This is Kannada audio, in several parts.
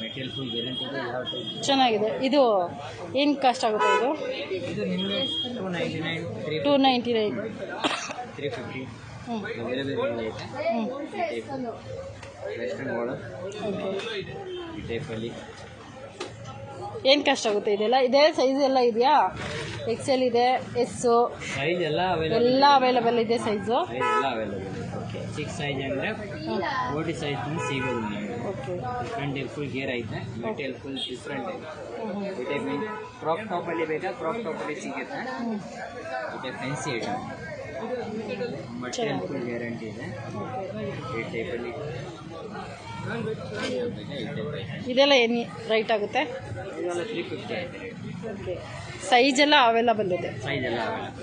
ಮೆಟೀರಿಯಲ್ ಫುಲ್ ಗ್ಯಾರಂಟಿ ಇದೆ. ಯಾವ ಟೈಪ್ ಚೆನ್ನಾಗಿದೆ. ಇದು ಏನು ಕಾಸ್ಟ್ ಆಗುತ್ತೆ ಇದು? ಇದು ನಿಮಗೆ 299 350 ಬೇರೆ ಬೇರೆ ಐತೆ. ವೆಸ್ಟರ್ನ್ ಮಾಡಲ್ ಈ ಟೈಪಲ್ಲಿ ಏನು ಕಾಸ್ಟ್ ಆಗುತ್ತೆ ಇದೆಲ್ಲ? ಇದೇ ಸೈಜ್ ಎಲ್ಲ ಇದೆಯಾ? ಎಕ್ಸೆಲ್ ಇದೆ, ಎಸ್ಸು, ಸೈಜ್ ಎಲ್ಲ ಅವೈಲೇಬಲ್ ಇದೆ. ಸೈಜು ಎಲ್ಲ ಅವೈಲೇಬಲ್. ಓಕೆ, 6 ಸೈಜ್ ಅಂದರೆ 40 ಸೈಜ್ ಸಿಗೋದು ನಿಮಗೆ. ಓಕೆ, ಡಿಫ್ರೆಂಟ್ ಫುಲ್ ಗೇರ್ ಐತೆ. ಮೆಟೀರಿಯಲ್ ಫುಲ್ ಡಿಫ್ರೆಂಟ್ ಐತೆ. ಈ ಟೈಪ್ ಕ್ರಾಪ್ ಟಾಪಲ್ಲಿ ಬೇಕಾ ಕ್ರಾಪ್ ಟಾಪಲ್ಲಿ ಸಿಗುತ್ತೆ. ಈ type fancy item. Material full guarantee ಇದೆ. ಈ ಟೈಪಲ್ಲಿ ಇದೆಲ್ಲ ಏನು ರೈಟ್ ಆಗುತ್ತೆ? ಇದೆಲ್ಲ 350 ಐತೆ. ಓಕೆ, ಸೈಜ್ ಎಲ್ಲ ಅವೈಲೇಬಲ್ ಇದೆ. ಸೈಜ್ ಎಲ್ಲ ಅವೈಲೇಬಲ್.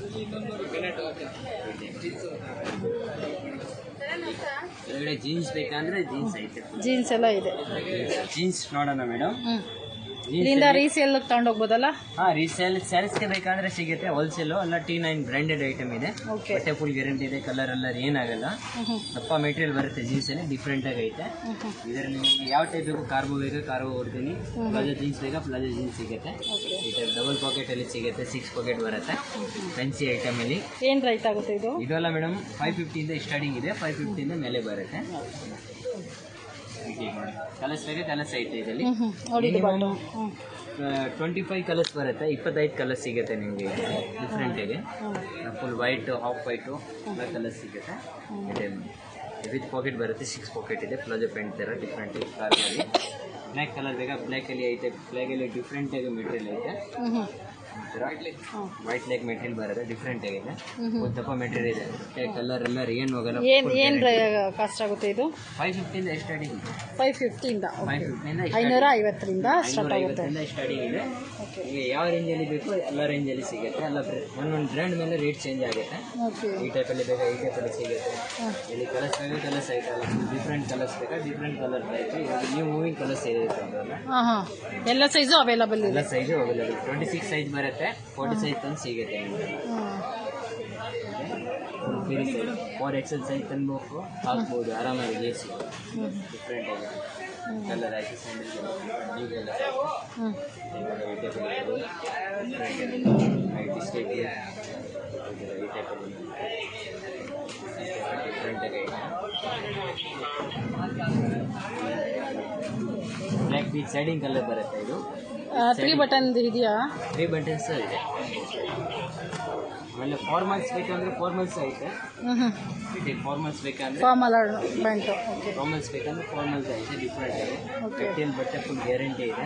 ಜೀನ್ಸ್ ಬೇಕಂದ್ರೆ ಜೀನ್ಸ್ ಐತೆ. ಜೀನ್ಸ್ ಎಲ್ಲ ಇದೆ. ಜೀನ್ಸ್ ನೋಡೋಣ ಮೇಡಮ್. ಇಲ್ಲಿಂದ ರೀಸೇಲ್ ತಗೊಂಡೋಗ್ಬೋದಲ್ಲ? ಹಾಂ, ರೀಸೇಲ್ ಸೇಲ್ಸ್ಗೆ ಬೇಕಂದ್ರೆ ಸಿಗುತ್ತೆ. ಹೋಲ್ಸೇಲು ಎಲ್ಲ T9 ಬ್ರ್ಯಾಂಡೆಡ್ ಐಟಮ್ ಇದೆ. ಬಟ್ಟೆ ಫುಲ್ ಗ್ಯಾರಂಟಿ ಇದೆ. ಕಲರ್ ಎಲ್ಲ ಏನಾಗಲ್ಲ. ದಪ್ಪ ಮೆಟೀರಿಯಲ್ ಬರುತ್ತೆ. ಜೀನ್ಸಲ್ಲಿ ಡಿಫ್ರೆಂಟಾಗಿ ಐತೆ. ಇದರಲ್ಲಿ ನಿಮಗೆ ಯಾವ ಟೈಪ್ ಬೇಕು, ಕಾರ್ಗೋ ಬೇಕಾ ಕಾರ್ಗೋ ಕೊಡ್ತೀನಿ. ಪ್ಲಾಜೋ ಜೀನ್ಸ್ ಬೇಕಾ ಪ್ಲಾಜೋ ಜೀನ್ಸ್ ಸಿಗುತ್ತೆ. ಈ ಟೈಪ್ ಡಬಲ್ ಪಾಕೆಟಲ್ಲಿ ಸಿಗುತ್ತೆ. 6 ಪಾಕೆಟ್ ಬರುತ್ತೆ. ಫ್ಯಾನ್ಸಿ ಐಟಮಲ್ಲಿ ಏನು ರೈಟ್ ಆಗುತ್ತೆ ಇದು? ಇದೆಲ್ಲ ಮೇಡಮ್ 550 ಸ್ಟಾರ್ಟಿಂಗ್ ಇದೆ. 550 ಮೇಲೆ ಬರುತ್ತೆ. ಕಲರ್ಸ್ ಬೇಕಾ ಕಲರ್ಸ್ ಐತೆ. ಇದರಲ್ಲಿ 25 ಕಲರ್ಸ್ ಬರುತ್ತೆ. 25 ಕಲರ್ಸ್ ಸಿಗುತ್ತೆ ನಿಮಗೆ ಡಿಫ್ರೆಂಟಾಗಿ. ಫುಲ್ ವೈಟ್, ಹಾಫ್ ವೈಟು ಎಲ್ಲ ಕಲರ್ಸ್ ಸಿಗುತ್ತೆ. ವಿತ್ ಪಾಕೆಟ್ ಬರುತ್ತೆ. 6 ಪಾಕೆಟ್ ಇದೆ. ಪ್ಲಾಜೋ ಪ್ಯಾಂಟ್ ಥರ ಡಿಫ್ರೆಂಟ್ ಕಾರ್ನಲ್ಲಿ. ಬ್ಲ್ಯಾಕ್ ಕಲರ್ ಬೇಕಾ ಬ್ಲ್ಯಾಕಲ್ಲಿ ಐತೆ. ಬ್ಲ್ಯಾಕಲ್ಲಿ ಡಿಫ್ರೆಂಟಾಗಿ ಮೆಟೀರಿಯಲ್ ಐತೆ. ವೈಟ್ ಲೆಗ್ ಮೆಟೀರಿಯಲ್ ಬರುತ್ತೆ. ಡಿಫ್ರೆಂಟ್ ಆಗಿದೆ. ದಪ್ಪ ಮೆಟೀರಿಯಲ್ ಇದೆ. ಕಲರ್ ಎಲ್ಲ ಏನು ಹೋಗಲ್ಲ. ಏನು ಕಾಸ್ಟ್ ಆಗುತ್ತೆ ಇದು? 550 ಸ್ಟಾರ್ಟಿಂಗ್. 550 550 ಸ್ಟಾರ್ಟ್ ಆಗುತ್ತೆ. ಸ್ಟಾರ್ಟಿಂಗ್ ಇದೆ. ಈಗ ಯಾವ ರೇಂಜಲ್ಲಿ ಬೇಕು ಎಲ್ಲ ರೇಂಜಲ್ಲಿ ಸಿಗುತ್ತೆ. ಎಲ್ಲ ಒಂದೊಂದು ಬ್ರ್ಯಾಂಡ್ ಮೇಲೆ ರೇಟ್ ಚೇಂಜ್ ಆಗುತ್ತೆ. ಈ ಟೈಪಲ್ಲಿ ಬೇಕಾ ಈ ಟೈಪಲ್ಲಿ ಸಿಗುತ್ತೆ. ಇಲ್ಲಿ ಕಲರ್ಸ್ ಬೇಕಾ ಕಲರ್ಸ್ ಐತಲ್ಲ. ಡಿಫ್ರೆಂಟ್ ಕಲರ್ಸ್ ಬೇಕಾ ಡಿಫ್ರೆಂಟ್ ಕಲರ್ ಐತೆ. ಇವಾಗ ನೀವು ಮೂವಿಂಗ್ ಕಲರ್ಸ್ ಇರುತ್ತೆ. ಎಲ್ಲ ಸೈಜು ಅವೈಲೇಬಲ್ ಇದೆ. ಎಲ್ಲ ಸೈಜು ಅವೈಲೇಬಲ್. 26 ಸೈಜ್ ಬರುತ್ತೆ. 40 ಸೈಜ್ ತಂದು ಸಿಗುತ್ತೆ ನಿಮಗೆ. 4XL ಸೈಜ್ ತಂದು ಹಾಕ್ಬೋದು ಆರಾಮಾಗಿ. AC ಡಿಫ್ರೆಂಟ್ ಆಗಿದೆ. ಕಲರ್ ಆಯಿತು. ಸ್ಯಾಂಡಲ್ ನೀವೆಲ್ಲ ಸ್ಟೇಟ್ ಈ ಟೈಪಲ್ಲಿ ಡಿಫ್ರೆಂಟಾಗಿ ಐತೆ. ಬ್ಲ್ಯಾಕ್ ಬೀಚ್ ಸೈಡಿಂಗ್ ಕಲರ್ ಬರುತ್ತೆ. ಇದು 3 ಬಟನ್ ಇದೆಯಾ? 3 ಬಟನ್ಸ್ ಇದೆ. ಆಮೇಲೆ ಫಾರ್ಮಲ್ಸ್ ಬೇಕಂದ್ರೆ ಫಾರ್ಮಲ್ಸ್ ಐತೆ. ಫಾರ್ಮಲ್ಸ್ ಬೇಕಂದ್ರೆ ಫಾರ್ಮಲ್ಸ್ ಬೇಕಂದ್ರೆ ಫಾರ್ಮಲ್ಸ್ ಐತೆ. ಡಿಫ್ರೆಂಟ್ ಇದೆ. ಮೆಟೀರಿಯಲ್ ಬಟ್ಟೆ ಫುಲ್ ಗ್ಯಾರಂಟಿ ಇದೆ.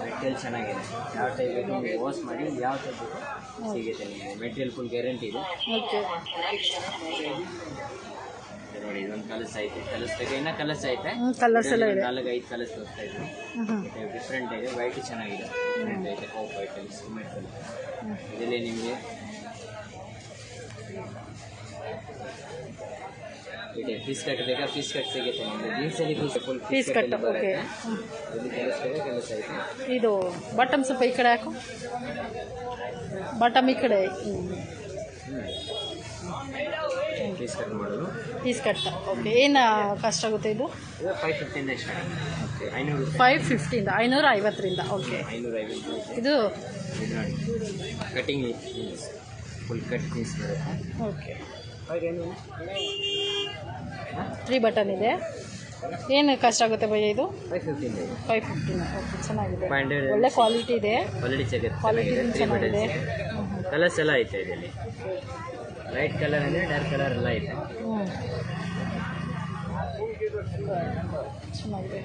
ಮೆಟೀರಿಯಲ್ ಚೆನ್ನಾಗಿದೆ. ಯಾವ ಟೈಪ್ ಬೇಕು ನೀವು ವಾಶ್ ಮಾಡಿ ಯಾವ ಟೈಪ್ ಬೇಕು ಸಿಗುತ್ತೆ ನಿಮಗೆ. ಮೆಟೀರಿಯಲ್ ಫುಲ್ ಗ್ಯಾರಂಟಿ ಇದೆ. ನೋಡಿ, ಇದೊಂದು ಕಲರ್ಸ್ ಐತೆ. ಕಲರ್ಸ್ ಬೇಕಾ ಇನ್ನೂ ಕಲರ್ಸ್ ಐತೆ. 4-5 ಕಲರ್ಸ್ ತೋರಿಸ್ತಾ ಇದ್ರು. ಡಿಫ್ರೆಂಟ್ ಇದೆ. ವೈಟ್ ಚೆನ್ನಾಗಿದೆ. ಡಿಫ್ರೆಂಟ್ ಐತೆ. ಹಾಫ್ ವೈಟಲ್ಲಿ ಸಿಮೆಂಟ್ ಕಲರ್. ಇದರಲ್ಲಿ ನಿಮಗೆ ಇದೆ. ಪೀಸ್ ಕಟ್ ಬೇಕಾ ಪೀಸ್ ಕಟ್ ಸಿಗುತ್ತೆ ನಿಮಗೆ. ಜೀನ್ಸಲ್ಲಿ ಫುಲ್ ಪೀಸ್ ಕಟ್ ಬರುತ್ತೆ. ಇಲ್ಲಿ ಕಲರ್ಸ್ ಬೇಕಾ ಕಲರ್ಸ್ ಐತೆ. ಇದು ಬಾಟಮ್ ಸ್ವಲ್ಪ ಈ ಕಡೆ ಹಾಕು. ಬಾಟಮ್ ಈ ಕಡೆ. ಪೀಸ್ ಕಟ್ ಮಾಡೋದು. Piece cut. ಓಕೆ, ಏನು ಕಾಸ್ಟ್ ಆಗುತ್ತೆ ಇದು? 550 ಸ್ಟಾರ್ಟ್. 550 550. ಓಕೆ, 550. ಇದು ನೋಡಿ ಕಟಿಂಗ್ ಫುಲ್ ಕಟ್ ಪೀಸ್ ಬರುತ್ತೆ. ಓಕೆ, 3 ಬಟನ್ ಇದೆ. ಏನು ಕಾಸ್ಟ್ ಆಗುತ್ತೆ ಭಯ್ಯ ಇದು? 550. ಓಕೆ, ಚೆನ್ನಾಗಿದೆ. ಒಳ್ಳೆ ಕ್ವಾಲಿಟಿ ಇದೆ. ಕ್ವಾಲಿಟಿ ಚೆನ್ನಾಗಿದೆ. ಕಲರ್ಸ್ ಎಲ್ಲ ಐತೆ ಇದರಲ್ಲಿ. ಲೈಟ್ ಕಲರ್ ಅಂದರೆ ಡಾರ್ಕ್ ಕಲರ್ ಎಲ್ಲ ಐತೆ. ಚೆನ್ನಾಗಿದೆ.